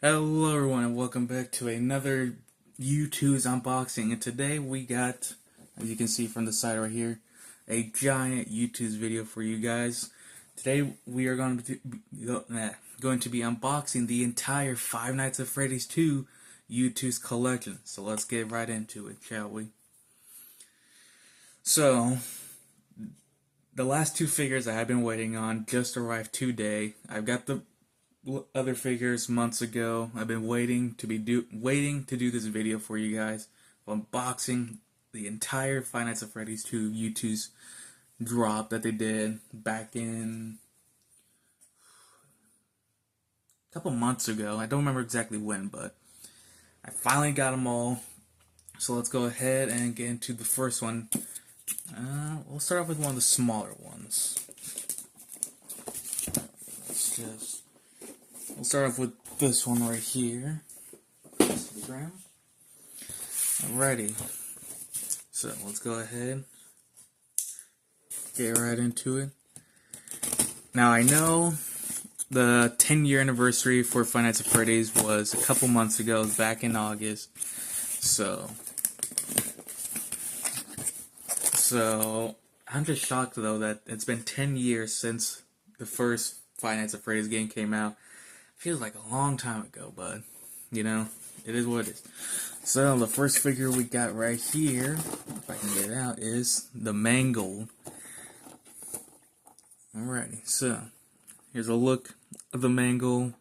Hello everyone and welcome back to another Youtooz unboxing, and today we got, as you can see from the side right here, a giant Youtooz video for you guys. Today we are going to be unboxing the entire Five Nights at Freddy's 2 Youtooz collection. So let's get right into it, shall we? So, the last two figures I have been waiting on just arrived today. I've got the other figures months ago. I've been waiting to do this video for you guys, unboxing the entire Five Nights at Freddy's 2 Youtooz drop that they did back in a couple months ago. I don't remember exactly when, but I finally got them all. So let's go ahead and get into the first one. We'll start off with one of the smaller ones. We'll start off with this one right here. Alrighty. So let's go ahead, get right into it. Now I know the 10-year anniversary for Five Nights at Freddy's was a couple months ago, it was back in August. So I'm just shocked though that it's been 10 years since the first Five Nights at Freddy's game came out. Feels like a long time ago, but you know, it is what it is. So the first figure we got right here, if I can get it out, is the Mangle. Alrighty, so here's a look of the Mangle.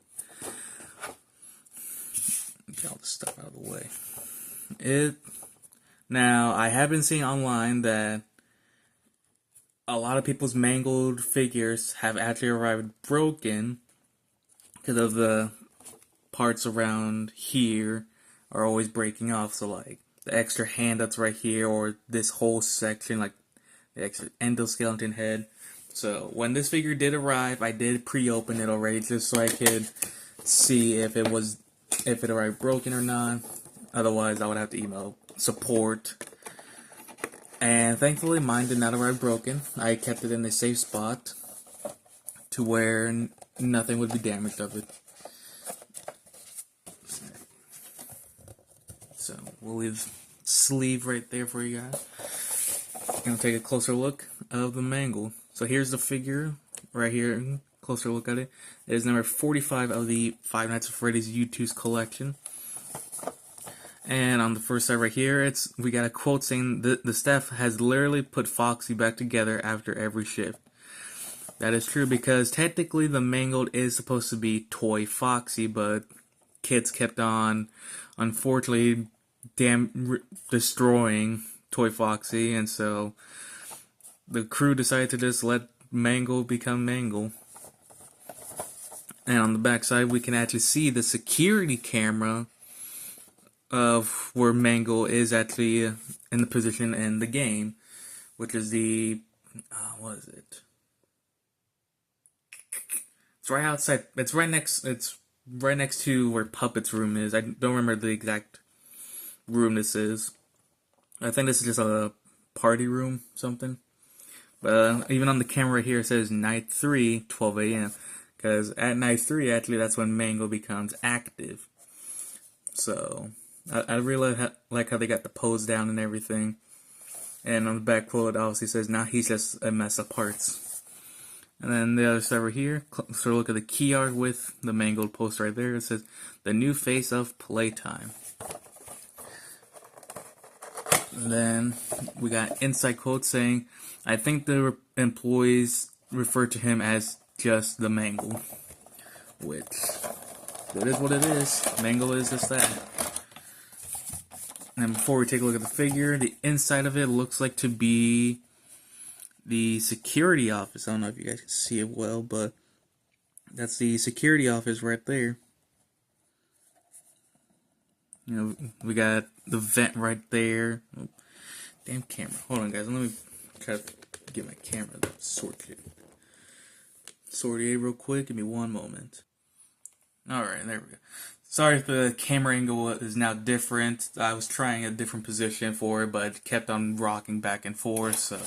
Get all this stuff out of the way. Now, I have been seeing online that a lot of people's mangled figures have actually arrived broken because of the parts around here are always breaking off. So like the extra hand that's right here, or this whole section, like the extra endoskeleton head. So when this figure did arrive, I did pre-open it already just so I could see if it arrived broken or not. Otherwise, I would have to email support. And thankfully, mine did not arrive broken. I kept it in a safe spot to where nothing would be damaged of it. So we'll leave sleeve right there for you guys. Gonna take a closer look of the Mangle. So here's the figure right here. Closer look at it. It is number 45 of the Five Nights at Freddy's Youtooz collection. And on the first side right here, we got a quote saying the staff has literally put Foxy back together after every shift. That is true, because technically the Mangled is supposed to be Toy Foxy, but kids kept on, unfortunately, destroying Toy Foxy, and so the crew decided to just let Mangle become Mangle. And on the back side, we can actually see the security camera of where Mangle is actually in the position in the game, which is the, what is it? It's right outside. It's right next to where Puppet's room is. I don't remember the exact room this is. I think this is just a party room, something. But even on the camera right here, it says night 3, 12 a.m. Because at night 3, actually, that's when Mangle becomes active. So I really like how they got the pose down and everything. And on the back quote, obviously says, "Now he's just a mess of parts." And then the other side over here, sort of look at the key art with the Mangled poster right there. It says, "The new face of playtime." And then we got inside quotes saying, "I think the employees refer to him as just the Mangle." Which, it is what it is. Mangle is just that. And before we take a look at the figure, the inside of it looks like to be the security office. I don't know if you guys can see it well, but that's the security office right there. You know, we got the vent right there. Oh, damn camera. Hold on, guys. Let me try to get my camera sorted real quick. Give me one moment. Alright, there we go. Sorry if the camera angle is now different. I was trying a different position for it, but it kept on rocking back and forth, so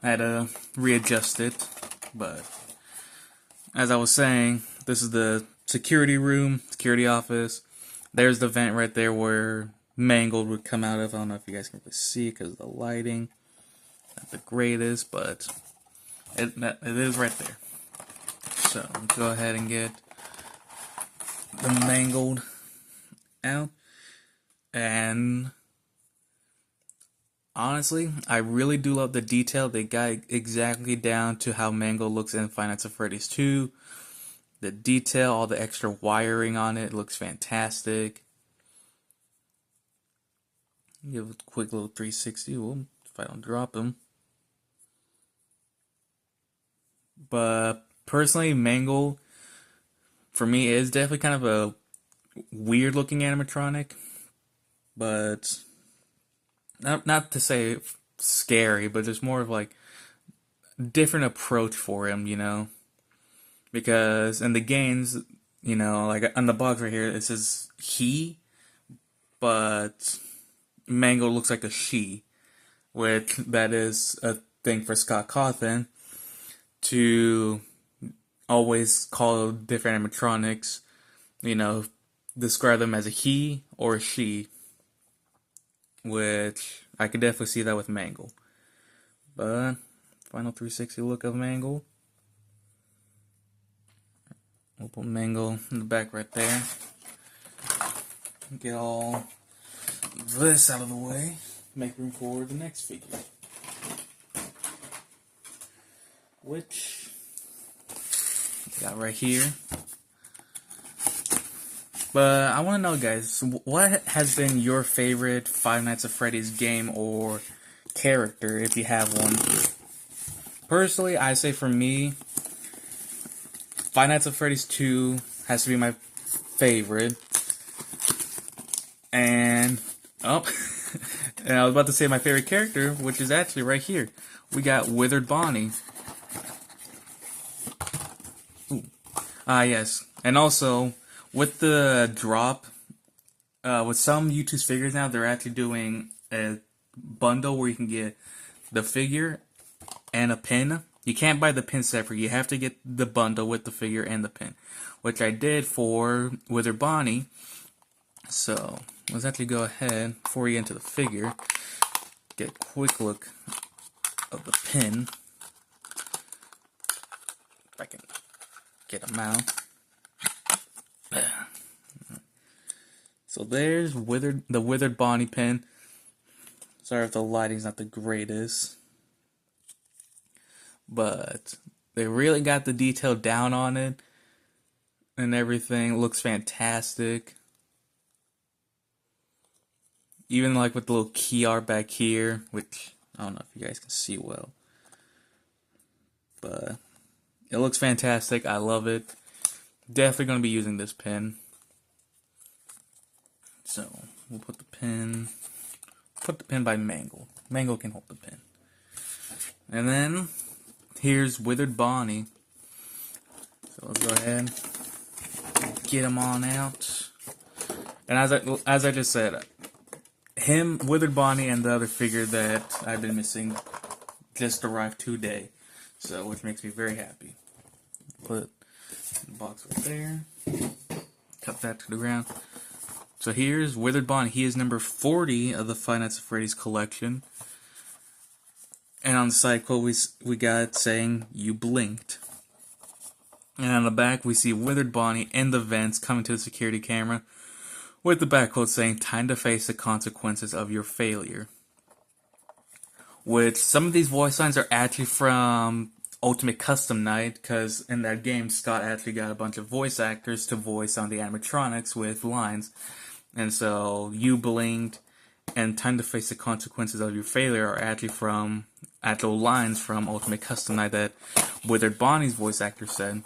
I had to readjust it. But as I was saying, this is the security room, security office. There's the vent right there where Mangle would come out of. I don't know if you guys can really see because of the lighting. Not the greatest, but it is right there. So go ahead and get the Mangled out. And honestly, I really do love the detail. They got exactly down to how Mangle looks in Five Nights at Freddy's 2. The detail, all the extra wiring on it looks fantastic. Give a quick little 360. Well, if I don't drop him. But personally, Mangle, for me, is definitely kind of a weird looking animatronic. But not to say scary, but just more of like different approach for him, you know. Because in the games, you know, like on the box right here, it says he, but Mangle looks like a she, which that is a thing for Scott Cawthon to always call different animatronics, you know, describe them as a he or a she, which I could definitely see that with Mangle. But final 360 look of Mangle. We'll put Mangle in the back right there. Get all this out of the way. Make room for the next figure. Which we got right here. But I want to know, guys, what has been your favorite Five Nights at Freddy's game or character, if you have one? Personally, I say for me, Five Nights at Freddy's 2 has to be my favorite. And, oh, and I was about to say my favorite character, which is actually right here. We got Withered Bonnie. Yes. And also, with the drop, with some Youtooz figures now, they're actually doing a bundle where you can get the figure and a pin. You can't buy the pin separate. You have to get the bundle with the figure and the pin, which I did for Withered Bonnie. So let's actually go ahead, before we get into the figure, get a quick look of the pin. If I can get them out. So there's the Withered Bonnie pin. Sorry if the lighting's not the greatest. But they really got the detail down on it. And everything looks fantastic. Even like with the little key art back here, which I don't know if you guys can see well. But it looks fantastic. I love it. Definitely going to be using this pin. So we'll put the pin by Mangle. Mangle can hold the pin. And then here's Withered Bonnie. So let's go ahead, get him on out. And as I just said, Withered Bonnie, and the other figure that I've been missing just arrived today. So which makes me very happy. Put the box right there. Cut that to the ground. So here's Withered Bonnie. He is number 40 of the Five Nights at Freddy's collection. And on the side quote we got saying, "You blinked." And on the back we see Withered Bonnie in the vents coming to the security camera with the back quote saying, "Time to face the consequences of your failure." Which some of these voice lines are actually from Ultimate Custom Night, because in that game Scott actually got a bunch of voice actors to voice on the animatronics with lines. And so, "You blinked" and "Time to face the consequences of your failure" are actually from actual lines from Ultimate Custom Night that Withered Bonnie's voice actor said.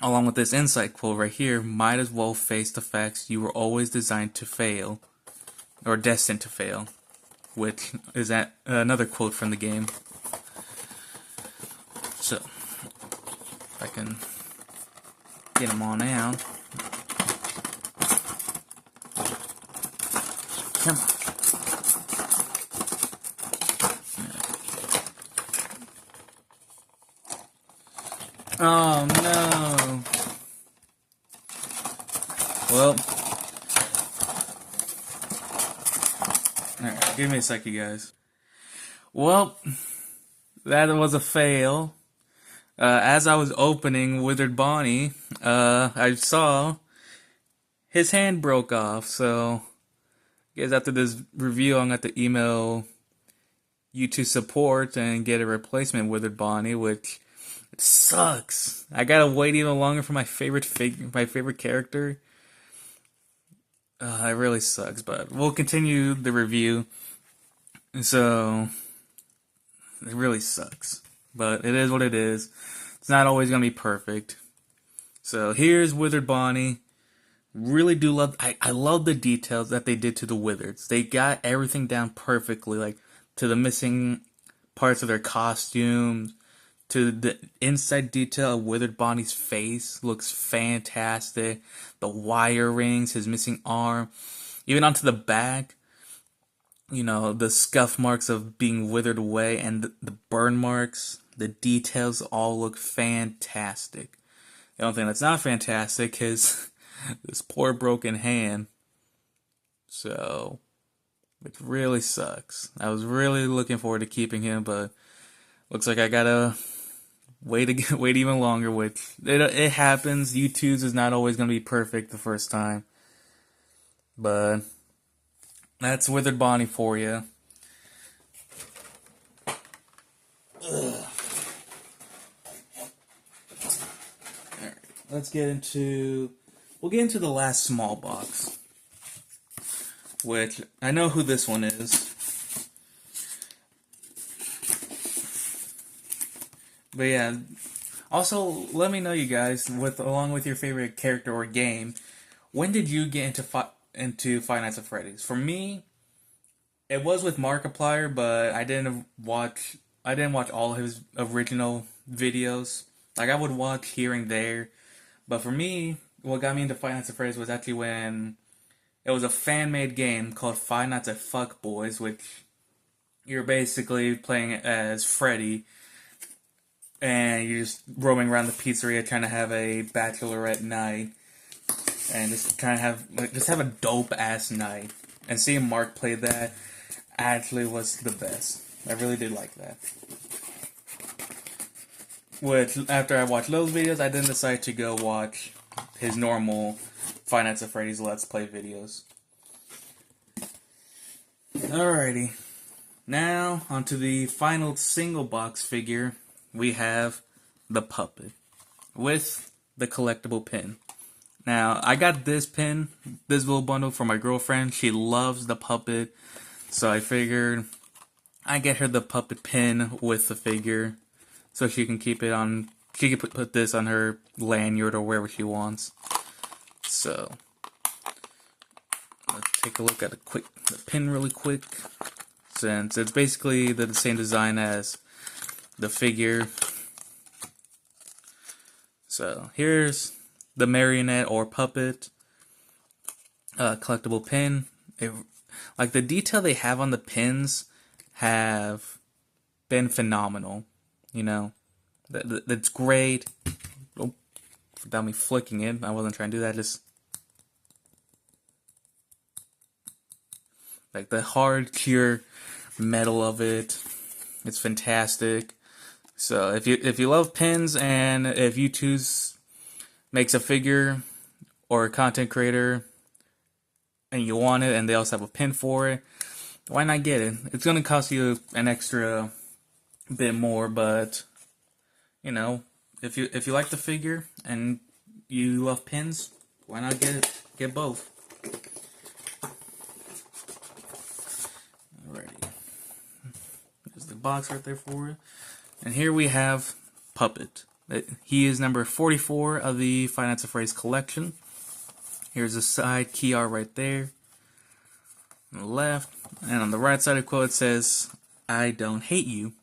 Along with this insight quote right here, "Might as well face the facts, you were always designed to fail, or destined to fail," which is another quote from the game. So, if I can get him on out. Come on. Oh no. Well, alright, give me a sec, you guys. Well, that was a fail. As I was opening Withered Bonnie, I saw his hand broke off, so I guess after this review, I'm going to have to email Youtooz support and get a replacement Withered Bonnie, which sucks. I gotta wait even longer for my favorite character. It really sucks, but we'll continue the review. So, it really sucks. But it is what it is. It's not always going to be perfect. So, here's Withered Bonnie. Really do love... I love the details that they did to the Withereds. They got everything down perfectly. Like, to the missing parts of their costumes. To the inside detail of Withered Bonnie's face. Looks fantastic. The wire rings, his missing arm. Even onto the back. You know, the scuff marks of being withered away and the burn marks, the details all look fantastic. The only thing that's not fantastic is this poor broken hand. So, it really sucks. I was really looking forward to keeping him, but looks like I gotta wait even longer, which it happens. Youtooz is not always gonna be perfect the first time. But that's Withered Bonnie for you. Alright, let's get into... We'll get into the last small box. Which, I know who this one is. But yeah, also, let me know, you guys, along with your favorite character or game, when did you get into Five Nights at Freddy's? For me, it was with Markiplier, but I didn't watch all his original videos. Like, I would watch here and there, but for me, what got me into Five Nights at Freddy's was actually when it was a fan-made game called Five Nights at Fuck Boys, which you're basically playing as Freddy, and you're just roaming around the pizzeria trying to have a bachelorette night. And just kind of have a dope ass night. And seeing Mark play that actually was the best. I really did like that. Which, after I watched those videos, I then decided to go watch his normal Five Nights at Freddy's Let's Play videos. Alrighty. Now, onto the final single box figure. We have the puppet with the collectible pin. Now, I got this little bundle for my girlfriend. She loves the puppet, so I figured I'd get her the puppet pin with the figure, so she can keep it on. She can put this on her lanyard or wherever she wants. So, let's take a look at the pin really quick, since it's basically the same design as the figure. So, here's the marionette or puppet collectible pin. Like, the detail they have on the pins have been phenomenal. You know, that's great. Oh, without me flicking it, I wasn't trying to do that. Just like the hard, pure metal of it. It's fantastic. So if you love pins, and if Youtooz makes a figure or a content creator and you want it, and they also have a pin for it, why not get it? It's gonna cost you an extra bit more, but you know, if you like the figure and you love pins, why not get it? Get both. Alrighty, there's the box right there for you. And here we have Puppet. He is number 44 of the Five Nights at Freddy's collection. Here's the side key art right there. On the left. And on the right side of the quote it says, "I don't hate you."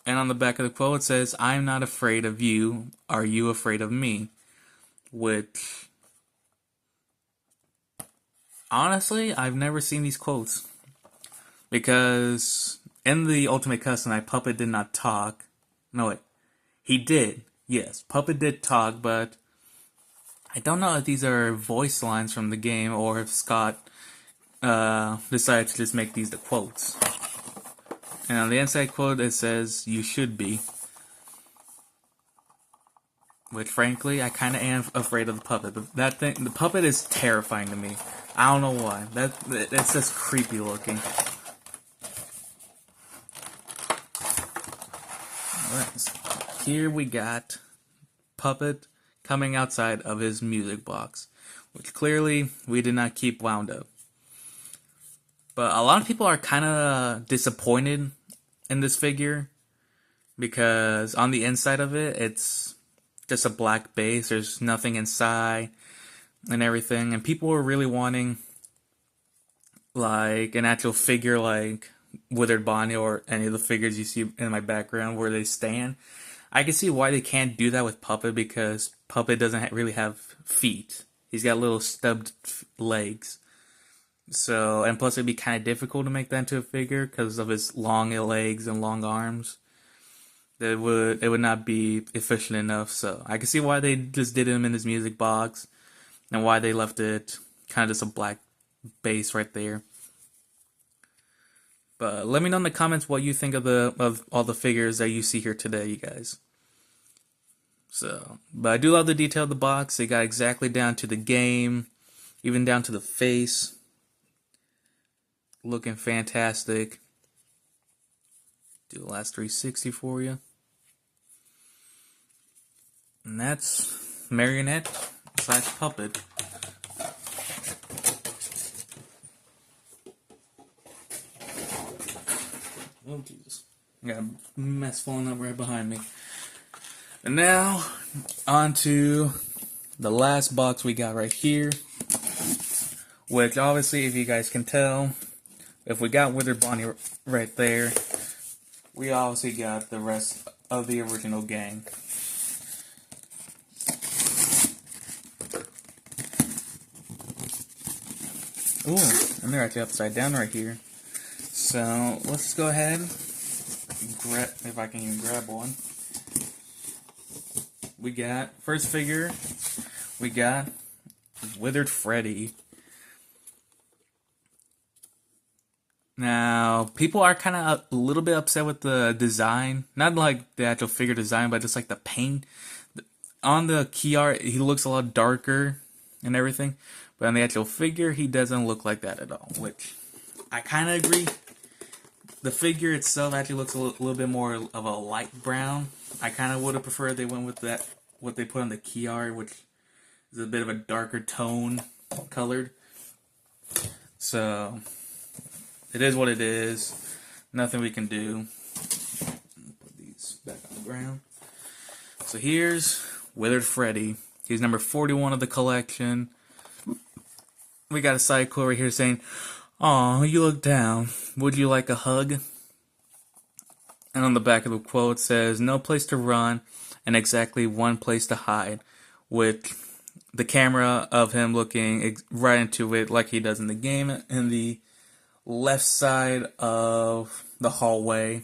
And on the back of the quote it says, "I'm not afraid of you. Are you afraid of me?" Which, honestly, I've never seen these quotes. Because in the Ultimate Custom Night, Puppet did not talk. No, wait. He did. Yes, Puppet did talk, but I don't know if these are voice lines from the game or if Scott decided to just make these the quotes. And on the inside quote it says, "You should be." Which, frankly, I kind of am afraid of the puppet. But that thing, the puppet is terrifying to me. I don't know why. It's just creepy looking. Alright, so here we got Puppet coming outside of his music box, which clearly we did not keep wound up. But a lot of people are kind of disappointed in this figure because on the inside of it, it's just a black base. There's nothing inside and everything, and people were really wanting like an actual figure like Withered Bonnie or any of the figures you see in my background where they stand. I can see why they can't do that with Puppet because Puppet doesn't really have feet. He's got little stubbed legs. So, and plus it'd be kind of difficult to make that into a figure because of his long legs and long arms. It would not be efficient enough. So I can see why they just did him in his music box and why they left it kind of just a black base right there. But let me know in the comments what you think of all the figures that you see here today, you guys. So, but I do love the detail of the box. They got exactly down to the game, even down to the face. Looking fantastic. Do the last 360 for you. And that's Marionette / Puppet. Oh, Jesus. I got a mess falling up right behind me. And now, on to the last box we got right here. Which, obviously, if you guys can tell, if we got Withered Bonnie right there, we obviously got the rest of the original gang. Ooh, and they're actually upside down right here. So, let's go ahead and grab, if I can even grab one. We got, first figure, we got Withered Freddy. Now, people are kind of a little bit upset with the design. Not like the actual figure design, but just like the paint. On the key art, he looks a lot darker and everything. But on the actual figure, he doesn't look like that at all. Which, I kind of agree. The figure itself actually looks a little bit more of a light brown. I kind of would have preferred they went with that, what they put on the key art, which is a bit of a darker tone colored. So, it is what it is. Nothing we can do. Put these back on the ground. So here's Withered Freddy. He's number 41 of the collection. We got a side quote right here saying, "Aw, you look down. Would you like a hug?" And on the back of the quote says, "No place to run and exactly one place to hide," with the camera of him looking right into it like he does in the game in the left side of the hallway.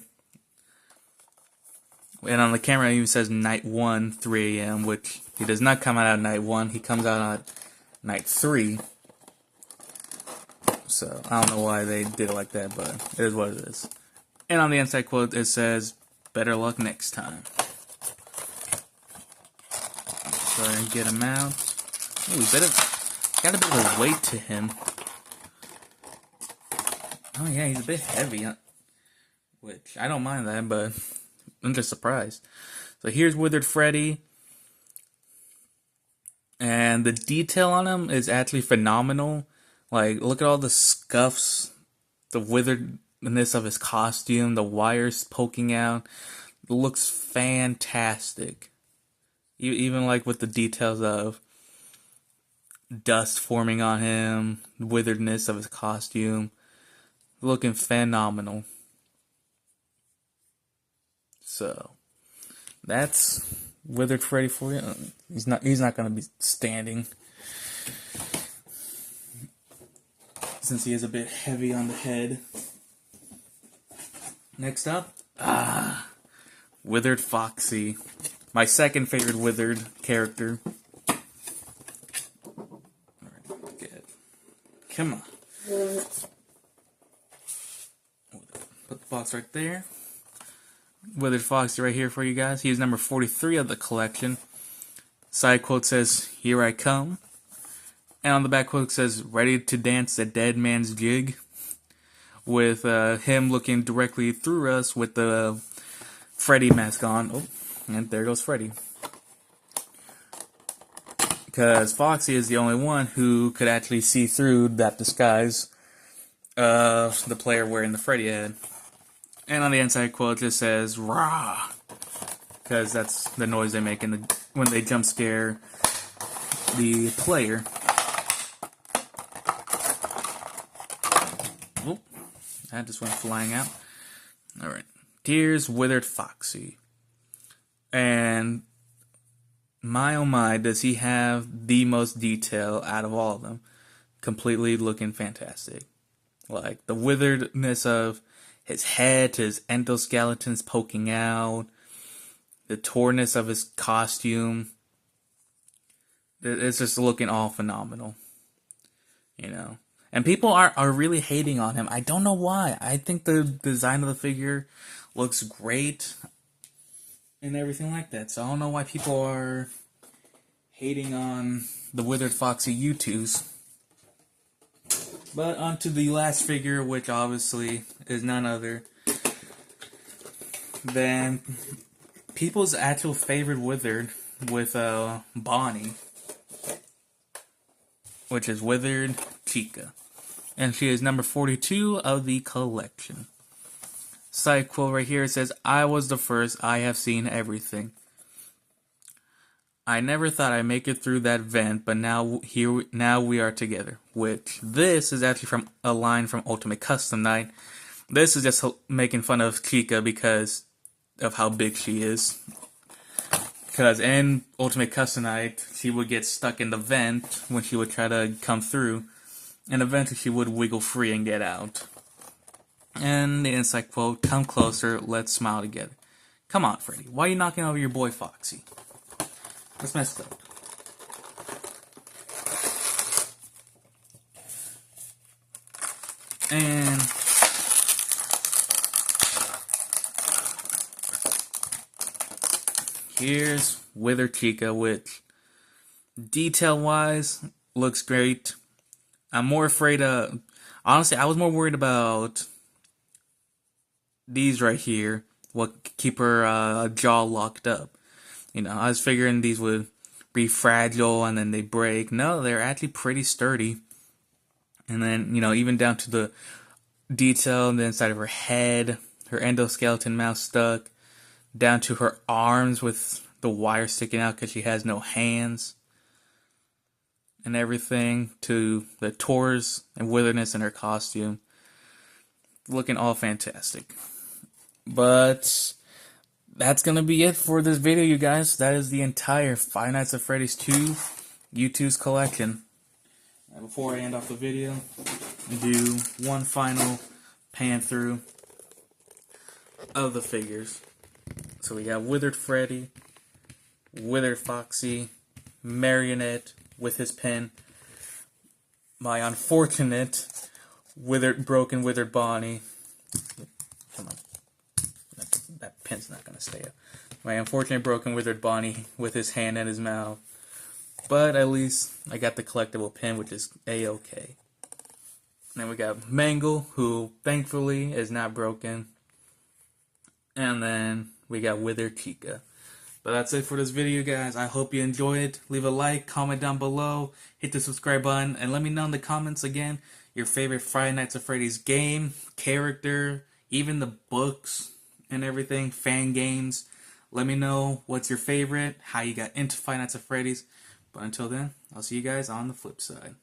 And on the camera it even says night 1, 3 a.m., which he does not come out at night 1, he comes out at night 3. So, I don't know why they did it like that, but it is what it is. And on the inside quote, it says, "Better luck next time." Go ahead and get him out. Ooh, got a bit of a weight to him. Oh yeah, he's a bit heavy, which I don't mind that, but I'm just surprised. So here's Withered Freddy. And the detail on him is actually phenomenal. Like, look at all the scuffs, the witheredness of his costume, the wires poking out. It looks fantastic. Even like with the details of dust forming on him, the witheredness of his costume. Looking phenomenal. So, that's Withered Freddy for you. He's not going to be standing, since he is a bit heavy on the head. Next up, Withered Foxy. My second favorite Withered character. Come on. Put the box right there. Withered Foxy right here for you guys. He's number 43 of the collection. Side quote says, "Here I come." And on the back quote says, "Ready to dance the dead man's jig." With him looking directly through us with the Freddy mask on. Oh, and there goes Freddy. Because Foxy is the only one who could actually see through that disguise of the player wearing the Freddy head. And on the inside quote it just says, "Rah!" Because that's the noise they make when they jump scare the player. Oh, that just went flying out. Alright. Here's Withered Foxy. And my oh my, does he have the most detail out of all of them. Completely looking fantastic. Like, the witheredness of his head to his endoskeletons poking out. The tornness of his costume. It's just looking all phenomenal. You know. And people are really hating on him. I don't know why. I think the design of the figure looks great. And everything like that. So I don't know why people are hating on the Withered Foxy Youtooz. But on to the last figure, which obviously is none other than people's actual favorite Withered with Bonnie, which is Withered Chica. And she is number 42 of the collection. Side quote right here, it says, "I was the first, I have seen everything. I never thought I'd make it through that vent, but now we are together." Which, this is actually from a line from Ultimate Custom Night. This is just making fun of Chica because of how big she is. Because in Ultimate Custom Night, she would get stuck in the vent when she would try to come through. And eventually she would wiggle free and get out. And the inside quote, "Come closer, let's smile together." Come on, Freddy. Why are you knocking over your boy Foxy? That's messed up. And here's Withered Chica, which detail-wise looks great. I'm more afraid of... Honestly, I was more worried about these right here, what keep her jaw locked up. You know, I was figuring these would be fragile and then they break. No, they're actually pretty sturdy. And then, you know, even down to the detail on the inside of her head, her endoskeleton mouth stuck, down to her arms with the wire sticking out because she has no hands, and everything, to the tores and witheredness in her costume. Looking all fantastic. But that's going to be it for this video, you guys. That is the entire Five Nights at Freddy's 2 Youtooz collection. And before I end off the video, I'll do one final pan through of the figures. So we got Withered Freddy, Withered Foxy, Marionette with his pen, my unfortunate broken Withered Bonnie. Come on. That pen's not going to stay up. My unfortunate broken Withered Bonnie with his hand in his mouth. But at least I got the collectible pin, which is A-okay. Then we got Mangle, who thankfully is not broken. And then we got Withered Chica. But that's it for this video, guys. I hope you enjoyed it. Leave a like, comment down below, hit the subscribe button, and let me know in the comments again your favorite Five Nights at Freddy's game, character, even the books and everything, fan games. Let me know what's your favorite, how you got into Five Nights at Freddy's. But until then, I'll see you guys on the flip side.